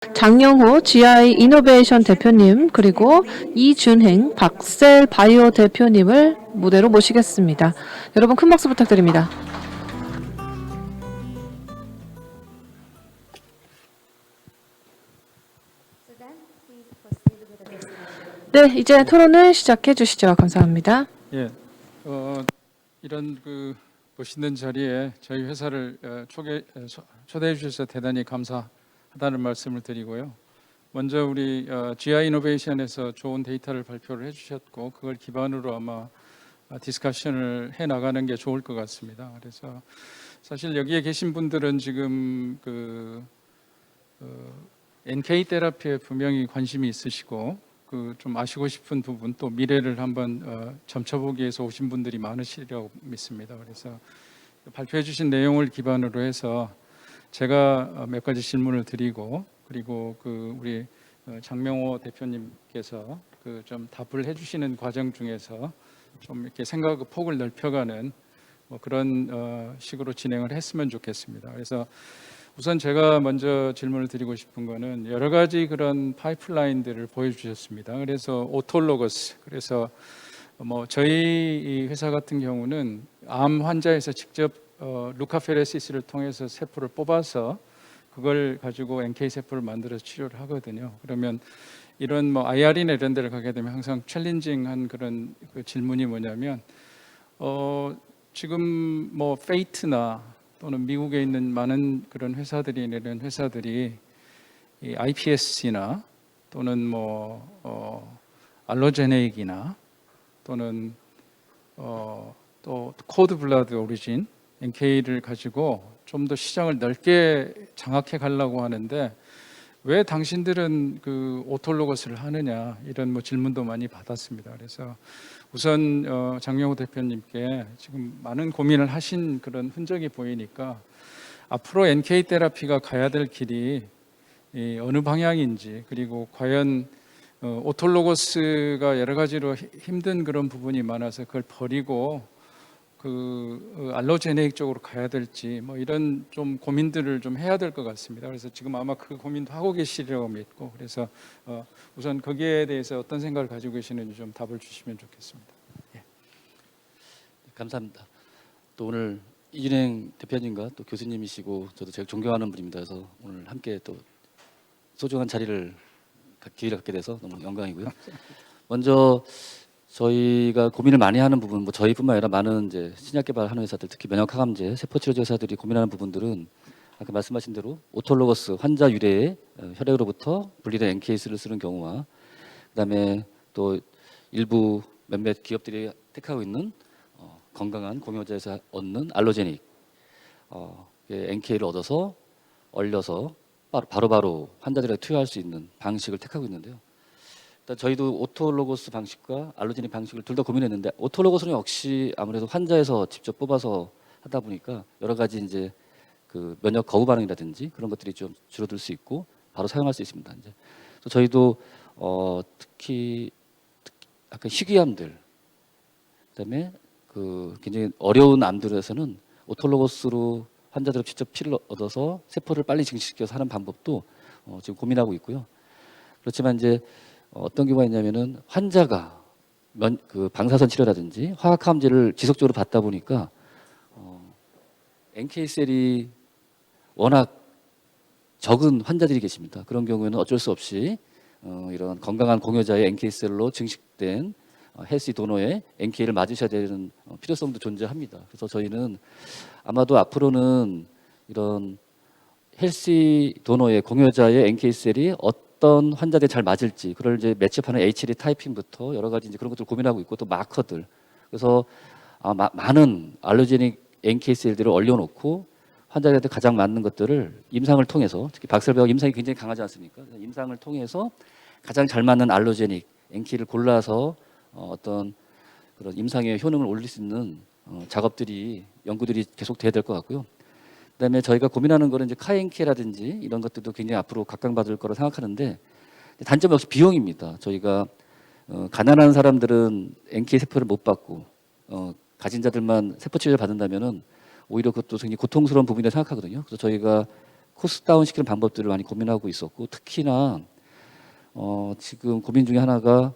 장영호 GI 이노베이션 대표님 그리고 이준행 박셀 바이오 대표님을 무대로 모시겠습니다. 여러분 큰 박수 부탁드립니다. 네, 이제 토론을 시작해 주시죠. 감사합니다. 예, 이런 멋있는 자리에 저희 회사를 초대해 주셔서 대단히 감사하다는 말씀을 드리고요. 먼저 우리 GI 이노베이션에서 좋은 데이터를 발표를 해주셨고 그걸 기반으로 아마 디스커션을 해 나가는 게 좋을 것 같습니다. 그래서 사실 여기에 계신 분들은 지금 NK 테라피에 분명히 관심이 있으시고 좀 아시고 싶은 부분 또 미래를 한번 점쳐보기 위해서 오신 분들이 많으시리라고 믿습니다. 그래서 발표해 주신 내용을 기반으로 해서 제가 몇 가지 질문을 드리고 그리고 우리 장명호 대표님께서 좀 답을 해주시는 과정 중에서 좀 이렇게 생각의 폭을 넓혀가는 그런 식으로 진행을 했으면 좋겠습니다. 그래서 우선 제가 먼저 질문을 드리고 싶은 거는 여러 가지 그런 파이프라인들을 보여주셨습니다. 그래서 오톨로거스, 그래서 저희 회사 같은 경우는 암 환자에서 직접 루카페레시스를 통해서 세포를 뽑아서 그걸 가지고 NK 세포를 만들어서 치료를 하거든요. 그러면 이런 IR이나 이런 데를 가게 되면 항상 챌린징한 그런 질문이 뭐냐면 지금 페이트나 또는 미국에 있는 많은 그런 회사들이 이런 회사들이 이 iPSC나 또는 알로제네익이나 또는 또 코드 블라드 오리진 NK를 가지고 좀 더 시장을 넓게 장악해 가려고 하는데 왜 당신들은 오톨로거스를 하느냐 이런 질문도 많이 받았습니다. 그래서 우선 장영호 대표님께 지금 많은 고민을 하신 그런 흔적이 보이니까 앞으로 NK 테라피가 가야 될 길이 어느 방향인지 그리고 과연 오톨로거스가 여러 가지로 힘든 그런 부분이 많아서 그걸 버리고 알로제네익 쪽으로 가야 될지 이런 좀 고민들을 좀 해야 될 것 같습니다. 그래서 지금 아마 그 고민도 하고 계시리라고 믿고 그래서 우선 거기에 대해서 어떤 생각을 가지고 계시는지 좀 답을 주시면 좋겠습니다. 예. 감사합니다. 또 오늘 이준행 대표님과 또 교수님이시고 저도 제가 존경하는 분입니다. 그래서 오늘 함께 또 소중한 기회를 갖게 돼서 너무 영광이고요. 먼저 저희가 고민을 많이 하는 부분, 저희뿐만 아니라 많은 이제 신약 개발하는 회사들, 특히 면역항암제, 세포치료제 회사들이 고민하는 부분들은 아까 말씀하신 대로 오톨로거스 환자 유래의 혈액으로부터 분리된 NK스를 쓰는 경우와 그다음에 또 일부 몇몇 기업들이 택하고 있는 건강한 공여자에서 얻는 알로제닉 NK를 얻어서 얼려서 바로바로 환자들에게 투여할 수 있는 방식을 택하고 있는데요. 일단 저희도 오톨로거스 방식과 알로제닉 방식을 둘 다 고민했는데 오톨로거스는 역시 아무래도 환자에서 직접 뽑아서 하다 보니까 여러 가지 이제 면역 거부 반응이라든지 그런 것들이 좀 줄어들 수 있고 바로 사용할 수 있습니다. 이제 저희도 특히 약간 희귀암들 그다음에 굉장히 어려운 암들에서는 오톨로거스로 환자들을 직접 피를 얻어서 세포를 빨리 증식시켜서 하는 방법도 지금 고민하고 있고요. 그렇지만 이제 어떤 경우가 있냐면은 환자가 방사선 치료라든지 화학항암제를 지속적으로 받다 보니까 NK셀이 워낙 적은 환자들이 계십니다. 그런 경우에는 어쩔 수 없이 이런 건강한 공여자의 NK셀로 증식된 헬시 도너의 NK를 맞으셔야 되는 필요성도 존재합니다. 그래서 저희는 아마도 앞으로는 이런 헬시 도너의 공여자의 NK셀이 어떤 환자들이 잘 맞을지 그걸 이제 매치업하는 H&E 타이핑부터 여러 가지 이제 그런 것들을 고민하고 있고 또 마커들 그래서 많은 알로제닉 NK셀들을 얼려놓고 환자들한테 가장 맞는 것들을 임상을 통해서 특히 박셀배가 임상이 굉장히 강하지 않습니까? 임상을 통해서 가장 잘 맞는 알로제닉 NK를 골라서 어떤 그런 임상의 효능을 올릴 수 있는 작업들이 연구들이 계속 돼야 될 것 같고요. 그다음에 저희가 고민하는 거는 이제 카NK라든지 이런 것들도 굉장히 앞으로 각광받을 거라 생각하는데 단점 역시 비용입니다. 저희가 가난한 사람들은 NK 세포를 못 받고 가진 자들만 세포 치료를 받는다면은 오히려 그것도 굉장히 고통스러운 부분이라고 생각하거든요. 그래서 저희가 코스트 다운 시키는 방법들을 많이 고민하고 있었고, 특히나 지금 고민 중에 하나가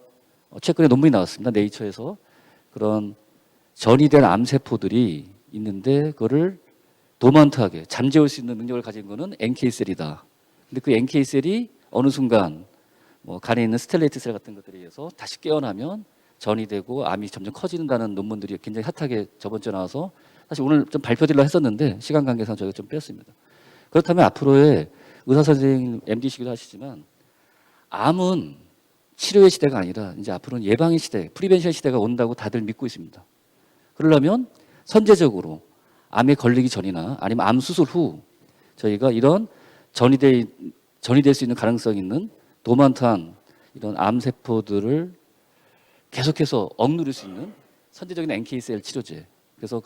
최근에 논문이 나왔습니다. 네이처에서. 그런 전이된 암세포들이 있는데 그거를 도먼트하게 잠재울 수 있는 능력을 가진 거는 NK셀이다. 근데 그 NK셀이 어느 순간 뭐 간에 있는 스텔레이트 셀 같은 것들에 의해서 다시 깨어나면 전이 되고 암이 점점 커진다는 논문들이 굉장히 핫하게 저번 주에 나와서 사실 오늘 좀 발표드리려 했었는데 시간 관계상 저희가 좀 뺐습니다. 그렇다면 앞으로의 의사 선생님 MD시기도 하시지만 암은 치료의 시대가 아니라 이제 앞으로는 예방의 시대, 프리벤션 시대가 온다고 다들 믿고 있습니다. 그러려면 선제적으로 암에 걸리기 전이나 아니면 암 수술 후 저희가 이런 전이 될 수 있는 가능성이 있는 도만트한 이런 암세포들을 계속해서 억누를 수 있는 선제적인 NK셀 치료제. 그래서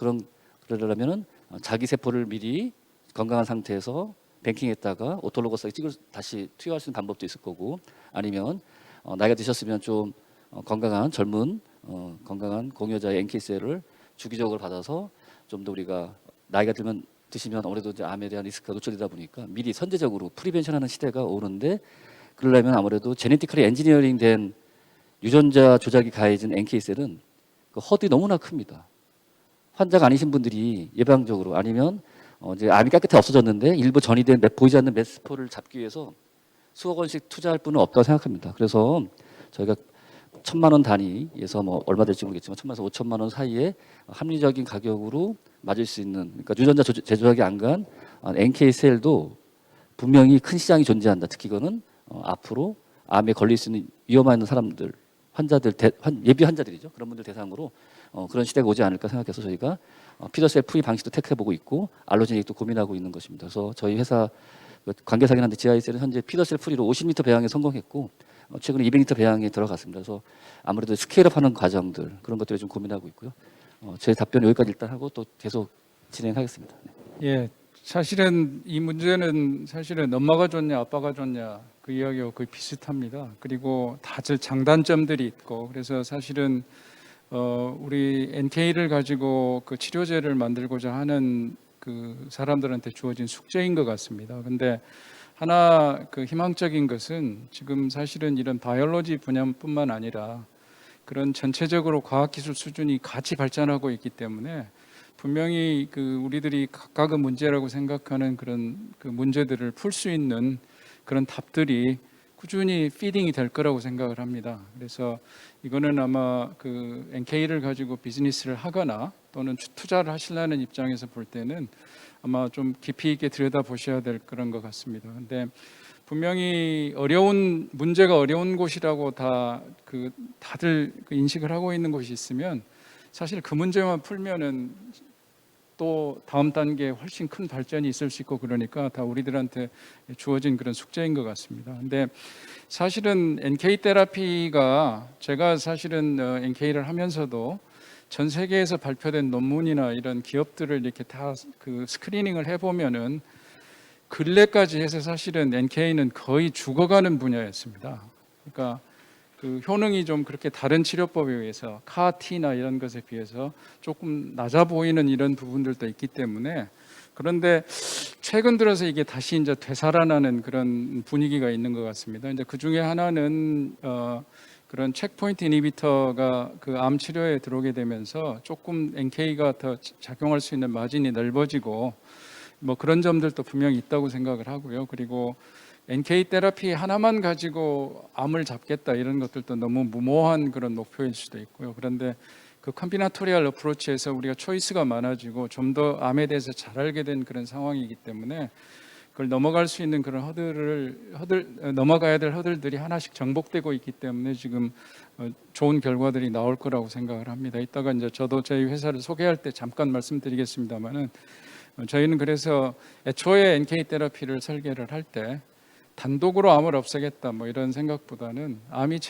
그러려면은 자기 세포를 미리 건강한 상태에서 뱅킹했다가 오토로거스하게 다시 투여할 수 있는 방법도 있을 거고, 아니면 나이가 드셨으면 좀 건강한 젊은 건강한 공여자의 NK셀을 주기적으로 받아서 좀 더 우리가 나이가 드시면 아무래도 이제 암에 대한 리스크가 노출되다 보니까 미리 선제적으로 프리벤션하는 시대가 오는데, 그러려면 아무래도 제네티컬리 엔지니어링된 유전자 조작이 가해진 NK셀은 그 허들이 너무나 큽니다. 환자가 아니신 분들이 예방적으로 아니면 이제 암이 깨끗이 없어졌는데 일부 전이된 보이지 않는 메스포를 잡기 위해서 수억 원씩 투자할 분은 없다고 생각합니다. 그래서 저희가 1,000만 원 단위에서 뭐 얼마 될지 모르겠지만 1,000만에서 5천만 원 사이에 합리적인 가격으로 맞을 수 있는, 그러니까 유전자 재조작이 안 간 NK셀도 분명히 큰 시장이 존재한다. 특히 이거는 앞으로 암에 걸릴 수 있는 위험한 사람들, 환자들, 예비 환자들이죠. 그런 분들 대상으로 그런 시대가 오지 않을까 생각해서 저희가 피더셀 프리 방식도 택해보고 있고 알로제닉도 고민하고 있는 것입니다. 그래서 저희 회사 관계사긴 한데 GI셀은 현재 피더셀 프리로 50m 배양에 성공했고 최근에 200m 배양에 들어갔습니다. 그래서 아무래도 스케일업하는 과정들 그런 것들을 좀 고민하고 있고요. 제 답변 여기까지 일단 하고 또 계속 진행하겠습니다. 예, 사실은 이 문제는 사실은 엄마가 좋냐 아빠가 좋냐 그 이야기와 거의 비슷합니다. 그리고 다들 장단점들이 있고, 그래서 사실은 우리 NK를 가지고 그 치료제를 만들고자 하는 그 사람들한테 주어진 숙제인 것 같습니다. 근데 하나 그 희망적인 것은 지금 사실은 이런 바이올로지 분야뿐만 아니라 그런 전체적으로 과학기술 수준이 같이 발전하고 있기 때문에 분명히 그 우리들이 각각의 문제라고 생각하는 그런 그 문제들을 풀 수 있는 그런 답들이 꾸준히 피딩이 될 거라고 생각을 합니다. 그래서 이거는 아마 그 NK를 가지고 비즈니스를 하거나 또는 투자를 하시려는 입장에서 볼 때는 아마 좀 깊이 있게 들여다 보셔야 될 그런 것 같습니다. 근데 분명히 문제가 어려운 곳이라고 다들 인식을 하고 있는 곳이 있으면 사실 그 문제만 풀면은 또 다음 단계에 훨씬 큰 발전이 있을 수 있고, 그러니까 다 우리들한테 주어진 그런 숙제인 것 같습니다. 근데 사실은 NK 테라피가 제가 사실은 NK를 하면서도 전 세계에서 발표된 논문이나 이런 기업들을 이렇게 다 그 스크리닝을 해보면은 근래까지 해서 사실은 NK는 거의 죽어가는 분야였습니다. 그러니까 그 효능이 좀 그렇게 다른 치료법에 의해서 카티나 이런 것에 비해서 조금 낮아 보이는 이런 부분들도 있기 때문에, 그런데 최근 들어서 이게 다시 이제 되살아나는 그런 분위기가 있는 것 같습니다. 이제 그 중에 하나는 그런 체크포인트 이니비터가 그 암 치료에 들어오게 되면서 조금 NK가 더 작용할 수 있는 마진이 넓어지고 뭐 그런 점들도 분명히 있다고 생각을 하고요. 그리고 NK 테라피 하나만 가지고 암을 잡겠다 이런 것들도 너무 무모한 그런 목표일 수도 있고요. 그런데 그 컴비나토리얼 어프로치에서 우리가 초이스가 많아지고 좀 더 암에 대해서 잘 알게 된 그런 상황이기 때문에 그걸 넘어갈 수 있는 그런 넘어가야 될 허들들이 하나씩 정복되고 있기 때문에 지금 좋은 결과들이 나올 거라고 생각을 합니다. 이따가 이제 저도 저희 회사를 소개할 때 잠깐 말씀드리겠습니다만은 저희는 그래서 애초에 NK 테라피를 설계를 할 때 단독으로 암을 없애겠다 뭐 이런 생각보다는 암을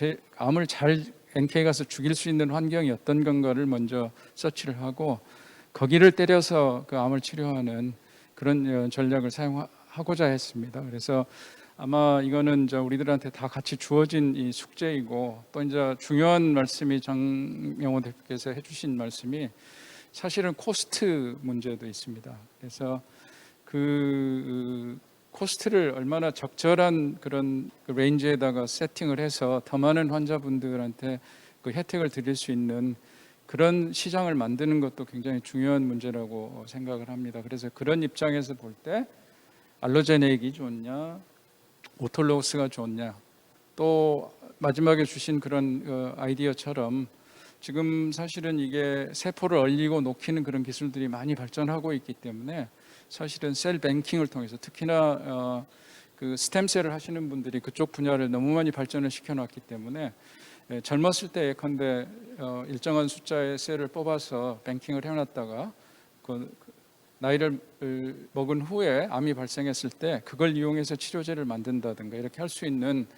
잘 NK 가서 죽일 수 있는 환경이 어떤 건가를 먼저 서치를 하고 거기를 때려서 그 암을 치료하는 그런 전략을 사용하고자 했습니다. 그래서 아마 이거는 이제 우리들한테 다 같이 주어진 이 숙제이고, 또 이제 중요한 말씀이 장명호 대표께서 해주신 말씀이 사실은 코스트 문제도 있습니다. 그래서 그 코스트를 얼마나 적절한 그런 그 레인지에다가 세팅을 해서 더 많은 환자분들한테 그 혜택을 드릴 수 있는 그런 시장을 만드는 것도 굉장히 중요한 문제라고 생각을 합니다. 그래서 그런 입장에서 볼 때 알로제네익이 좋냐, 오톨로그스가 좋냐, 또 마지막에 주신 그런 아이디어처럼 지금 사실은 이게 세포를 얼리고 녹이는 그런 기술들이 많이 발전하고 있기 때문에 사실은 셀 뱅킹을 통해서 특히나 그 스템셀을 하시는 분들이 그쪽 분야를 너무 많이 발전을 시켜놨기 때문에 젊었을 때 예컨대 일정한 숫자의 셀을 뽑아서 뱅킹을 해놨다가 그 나이를 먹은 후에 암이 발생했을 때 그걸 이용해서 치료제를 만든다든가 이렇게 할 수 있는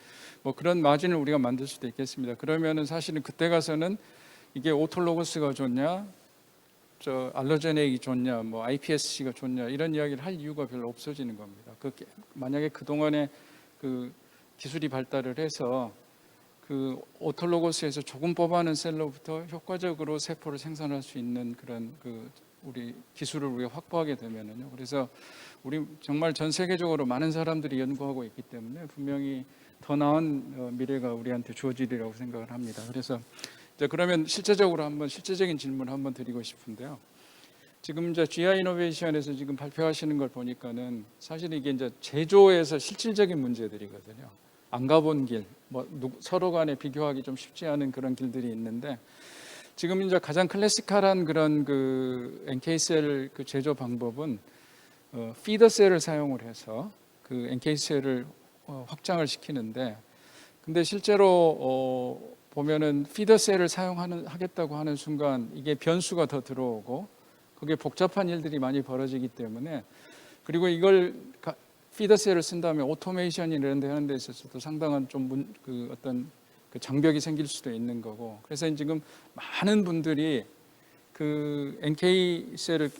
뭐 그런 마진을 우리가 만들 수도 있겠습니다. 그러면은 사실은 그때 가서는 이게 오톨로거스가 좋냐, 저 알로제네익이 좋냐, 뭐 iPSC가 좋냐 이런 이야기를 할 이유가 별로 없어지는 겁니다. 만약에 그 동안에 그 기술이 발달을 해서 그 오톨로거스에서 조금 뽑아낸 셀로부터 효과적으로 세포를 생산할 수 있는 그런 그 우리 기술을 우리가 확보하게 되면은요. 그래서 우리 정말 전 세계적으로 많은 사람들이 연구하고 있기 때문에 분명히 더 나은 미래가 우리한테 주어지리라고 생각을 합니다. 그래서 이제 그러면 실제적으로 한번 실제적인 질문을 한번 드리고 싶은데요. 지금 이제 GI 이노베이션에서 지금 발표하시는 걸 보니까는 사실 이게 이제 제조에서 실질적인 문제들이거든요. 안 가본 길, 뭐 서로 간에 비교하기 좀 쉽지 않은 그런 길들이 있는데 지금 이제 가장 클래시컬한 그런 그 NK셀 그 제조 방법은 피더셀을 사용을 해서 그 NK셀을 확장을 시키는데 근데 실제로 보면은 피더셀을 하겠다고 하는 순간 이게 변수가 더 들어오고 그게 복잡한 일들이 많이 벌어지기 때문에 그리고 이걸 피더셀을 쓴다면 오토메이션 이런 데 하는 데 있어서도 상당한 좀 어떤 그 장벽이 생길 수도 있는 거고 그래서 지금 많은 분들이 그 NK셀을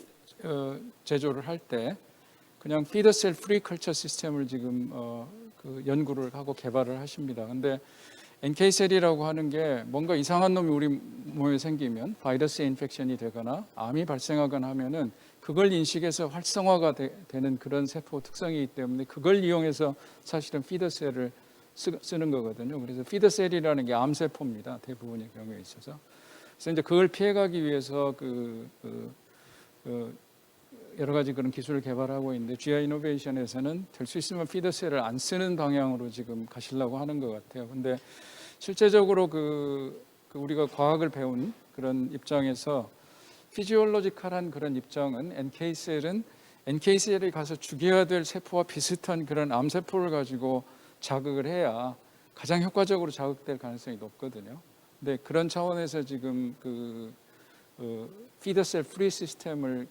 제조를 할 때 그냥 피더셀 프리 컬처 시스템을 지금 그 연구를 하고 개발을 하십니다. 근데 NK셀이라고 하는 게 뭔가 이상한 놈이 우리 몸에 생기면 바이러스 인펙션이 되거나 암이 발생하거나 하면은 그걸 인식해서 활성화가 되는 그런 세포 특성이기 때문에 그걸 이용해서 사실은 피더셀을 쓰는 거거든요. 그래서 피더셀이라는 게 암세포입니다. 대부분의 경우에 있어서. 그래서 이제 그걸 피해가기 위해서 여러 가지 그런 기술을 개발하고 있는데 GI 이노베이션에서는 될 수 있으면 피더셀을 안 쓰는 방향으로 지금 가시려고 하는 것 같아요. 근데 실제적으로 우리가 과학을 배운 그런 입장에서 피지올로지컬한 그런 입장은 NK셀이 가서 죽여야 될 세포와 비슷한 그런 암세포를 가지고 자극을 해야 가장 효과적으로 자극될 가능성이 높거든요. 근데 그런 차원에서 지금 피더셀 프리 시스템을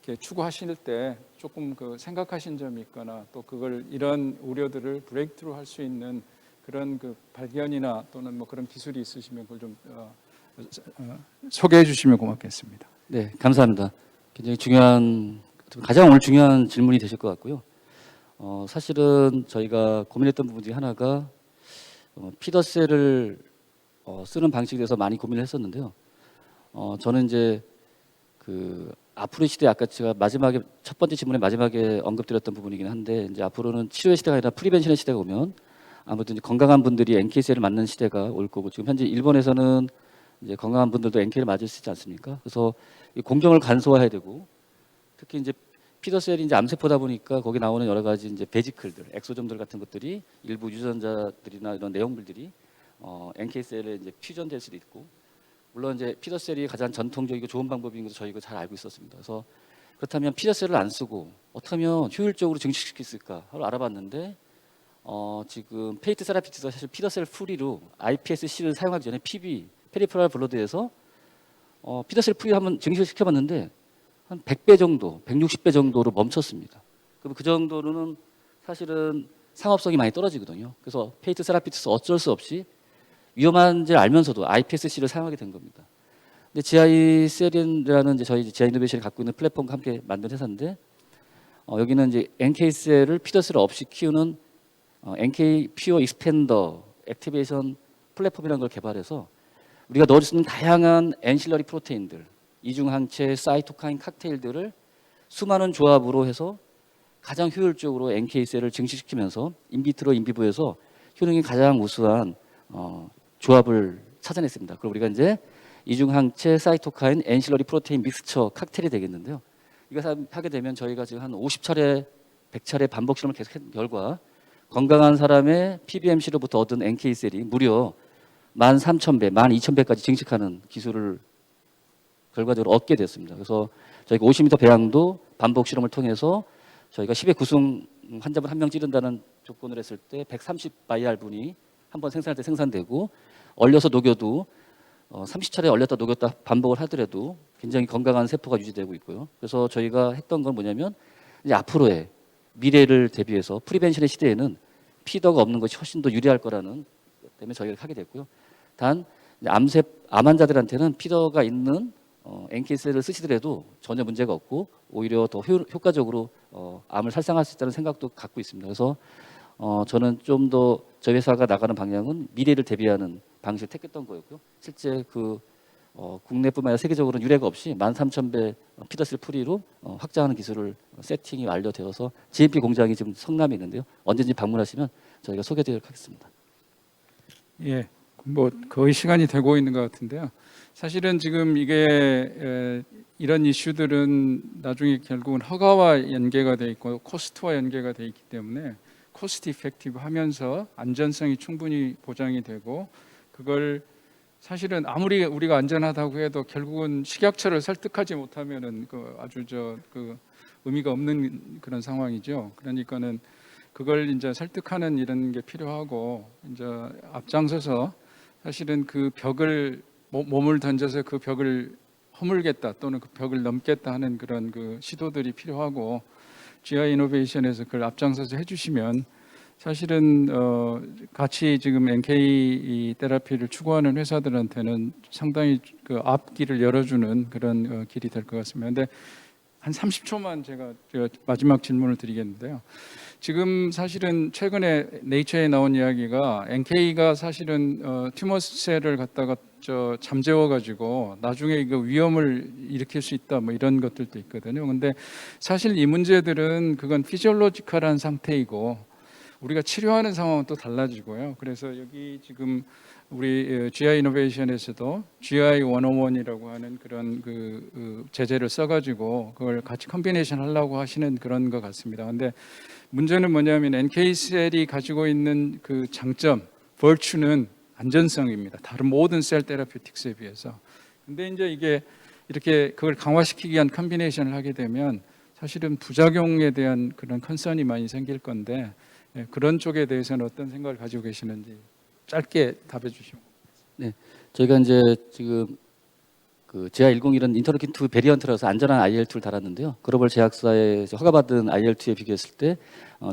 이렇게 추구하실 때 조금 생각하신 점이 있거나 또 이런 우려들을 브레이크트루 할 수 있는 그런 발견이나 또는 뭐 그런 기술이 있으시면 그걸 좀 소개해 주시면 고맙겠습니다. 네, 감사합니다. 굉장히 가장 오늘 중요한 질문이 되실 것 같고요. 사실은 저희가 고민했던 부분 중에 하나가 피더셀을 쓰는 방식에 대해서 많이 고민을 했었는데요. 저는 이제 앞으로의 시대 아까 제가 마지막에 첫 번째 질문의 마지막에 언급드렸던 부분이긴 한데 이제 앞으로는 치료의 시대가 아니라 프리벤션의 시대가 오면 아무튼 이제 건강한 분들이 NK셀을 맞는 시대가 올 거고 지금 현재 일본에서는 이제 건강한 분들도 NK를 맞을 수 있지 않습니까? 그래서 이 공정을 간소화해야 되고 특히 이제 피더셀이 이제 암세포다 보니까 거기 나오는 여러 가지 이제 베지클들, 엑소점들 같은 것들이 일부 유전자들이나 이런 내용물들이 NK셀에 이제 퓨전될 수도 있고 물론 이제 피더셀이 가장 전통적이고 좋은 방법인 것을 저희가 잘 알고 있었습니다. 그래서 그렇다면 피더셀을 안 쓰고 어떻게 하면 효율적으로 증식시킬 수 있을까 하고 알아봤는데 지금 페이트 세라피티스가 사실 피더셀 프리로 iPSC를 사용하기 전에 PB, 페리퍼럴 블러드에서 피더셀 프리 한번 증식을 시켜봤는데 한 100배 정도, 160배 정도로 멈췄습니다. 그럼 그 정도로는 사실은 상업성이 많이 떨어지거든요. 그래서 페이트 세라피티스 어쩔 수 없이 위험한지를 알면서도 iPSC를 사용하게 된 겁니다. 근데 GI-셀이라는 저희 GI 이노베이션이 갖고 있는 플랫폼과 함께 만든 회사인데 여기는 이제 NK셀을 피더셀 없이 키우는 NK 퓨어 익스펜더 액티베이션 플랫폼이라는 걸 개발해서 우리가 넣을 수 있는 다양한 엔실러리 프로테인들, 이중항체, 사이토카인 칵테일들을 수많은 조합으로 해서 가장 효율적으로 NK셀을 증식시키면서 인비트로 인비브에서 효능이 가장 우수한 조합을 찾아냈습니다. 그리고 우리가 이제 이중항체 사이토카인 엔실러리 프로테인 믹스처 칵테일이 되겠는데요. 이거 하게 되면 저희가 지금 한 50차례, 100차례 반복 실험을 계속한 결과 건강한 사람의 PBMC로부터 얻은 NK셀이 무려 13,000배, 12,000배까지 증식하는 기술을 결과적으로 얻게 됐습니다. 그래서 저희가 50m 배양도 반복 실험을 통해서 저희가 10회 구승 환자분 한 명 찌른다는 조건을 했을 때 130 바이알분이 한 번 생산할 때 생산되고 얼려서 녹여도 30차례 얼렸다 녹였다 반복을 하더라도 굉장히 건강한 세포가 유지되고 있고요. 그래서 저희가 했던 건 뭐냐면 이제 앞으로의 미래를 대비해서 프리벤션의 시대에는 피더가 없는 것이 훨씬 더 유리할 거라는 것 때문에 저희가 하게 됐고요. 단 암 환자들한테는 피더가 있는 NK셀을 쓰시더라도 전혀 문제가 없고 오히려 더 효과적으로 암을 살상할 수 있다는 생각도 갖고 있습니다. 그래서 저는 좀 더 저희 회사가 나가는 방향은 미래를 대비하는 방식을 택했던 거였고요. 실제 국내뿐만 아니라 세계적으로는 유례가 없이 13,000배 피더셀 프리로 확장하는 기술을 세팅이 완료되어서 GMP 공장이 지금 성남에 있는데요. 언제든지 방문하시면 저희가 소개드리도록 하겠습니다. 예, 뭐 거의 시간이 되고 있는 것 같은데요. 사실은 지금 이게 이런 이슈들은 나중에 결국은 허가와 연계가 돼 있고 코스트와 연계가 돼 있기 때문에 코스트 이펙티브 하면서 안전성이 충분히 보장이 되고 그걸 사실은 아무리 우리가 안전하다고 해도 결국은 식약처를 설득하지 못하면은 아주 의미가 없는 그런 상황이죠. 그러니까는 그걸 이제 설득하는 이런 게 필요하고 이제 앞장서서 사실은 그 벽을 몸을 던져서 그 벽을 허물겠다 또는 그 벽을 넘겠다 하는 그런 시도들이 필요하고 GI 이노베이션에서 그걸 앞장서서 해주시면 사실은 같이 지금 NK 테라피를 추구하는 회사들한테는 상당히 그 앞길을 열어주는 그런 길이 될 것 같습니다. 근데 한 30초만 제가 마지막 질문을 드리겠는데요. 지금 사실은 최근에 네이처에 나온 이야기가 NK가 사실은 튜머셀을 갖다가 잠재워 가지고 나중에 이거 위험을 일으킬 수 있다 뭐 이런 것들도 있거든요. 근데 사실 이 문제들은 그건 피지올로지컬한 상태이고 우리가 치료하는 상황은 또 달라지고요. 그래서 여기 지금 우리 GI 이노베이션에서도 GI 101이라고 하는 그런 제재를 써가지고 그걸 같이 컨비네이션 하려고 하시는 그런 것 같습니다. 근데 문제는 뭐냐면 NK셀이 가지고 있는 그 장점, 벌추는 안전성입니다. 다른 모든 셀 테라피틱스에 비해서. 근데 이제 이게 이렇게 그걸 강화시키기 위한 컨비네이션을 하게 되면 사실은 부작용에 대한 그런 컨선이 많이 생길 건데 그런 쪽에 대해서는 어떤 생각을 가지고 계시는지 짧게 답해 주시면. 네, 저희가 이제 지금 GI101은 인터로킨 2 베리언트라서 안전한 IL2를 달았는데요. 글로벌 제약사에서 허가받은 IL2에 비교했을 때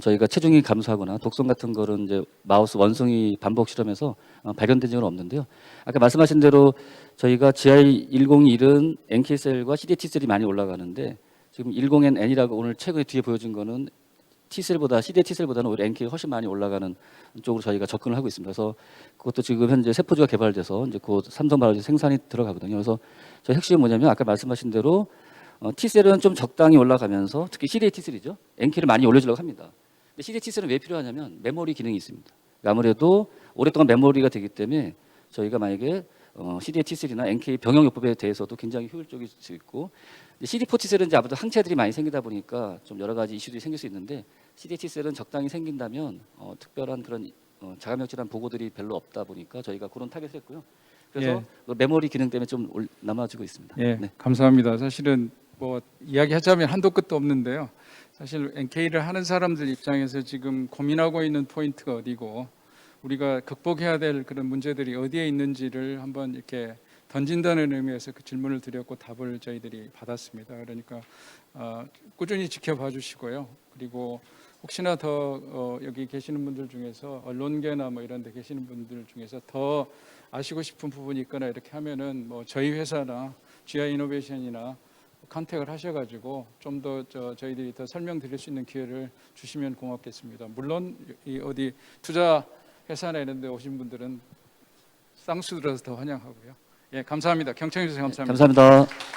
저희가 체중이 감소하거나 독성 같은 거는 이제 마우스 원숭이 반복 실험에서 발견된 적은 없는데요. 아까 말씀하신 대로 저희가 GI101은 NK셀과 CD T셀이 많이 올라가는데 지금 10NN이라고 오늘 최근에 뒤에 보여준 거는 T셀보다 CD T셀보다는 오히려 NK가 훨씬 많이 올라가는 쪽으로 저희가 접근을 하고 있습니다. 그래서 그것도 지금 현재 세포주가 개발돼서 이제 곧 삼성바이오로직 생산이 들어가거든요. 그래서 저희 핵심이 뭐냐면 아까 말씀하신 대로 T셀은 좀 적당히 올라가면서 특히 CD T셀이죠. NK를 많이 올려주려고 합니다. 근데 CD T셀은 왜 필요하냐면 메모리 기능이 있습니다. 아무래도 오랫동안 메모리가 되기 때문에 저희가 만약에 CD T셀이나 NK 병용요법에 대해서도 굉장히 효율적일 수 있고 CD4 T셀은 이제 아무래도 항체들이 많이 생기다 보니까 좀 여러 가지 이슈들이 생길 수 있는데 CD T셀은 적당히 생긴다면 특별한 그런 자가면역질환 보고들이 별로 없다 보니까 저희가 그런 타겟을 했고요. 그래서 메모리 기능 때문에 좀 남아지고 있습니다. 예, 네. 감사합니다. 사실은 뭐 이야기하자면 한도 끝도 없는데요. 사실 NK를 하는 사람들 입장에서 지금 고민하고 있는 포인트가 어디고 우리가 극복해야 될 그런 문제들이 어디에 있는지를 한번 이렇게 던진다는 의미에서 그 질문을 드렸고 답을 저희들이 받았습니다. 그러니까 꾸준히 지켜봐 주시고요. 그리고 혹시나 더 여기 계시는 분들 중에서 언론계나 뭐 이런 데 계시는 분들 중에서 더 아시고 싶은 부분이 있거나 이렇게 하면은 뭐 저희 회사나 GI 이노베이션이나 컨택을 하셔가지고 좀 더 저희들이 더 설명드릴 수 있는 기회를 주시면 고맙겠습니다. 물론 이 어디 투자 회사나 이런 데 오신 분들은 쌍수 들어서 더 환영하고요. 예, 감사합니다. 경청해 주셔서 감사합니다. 감사합니다.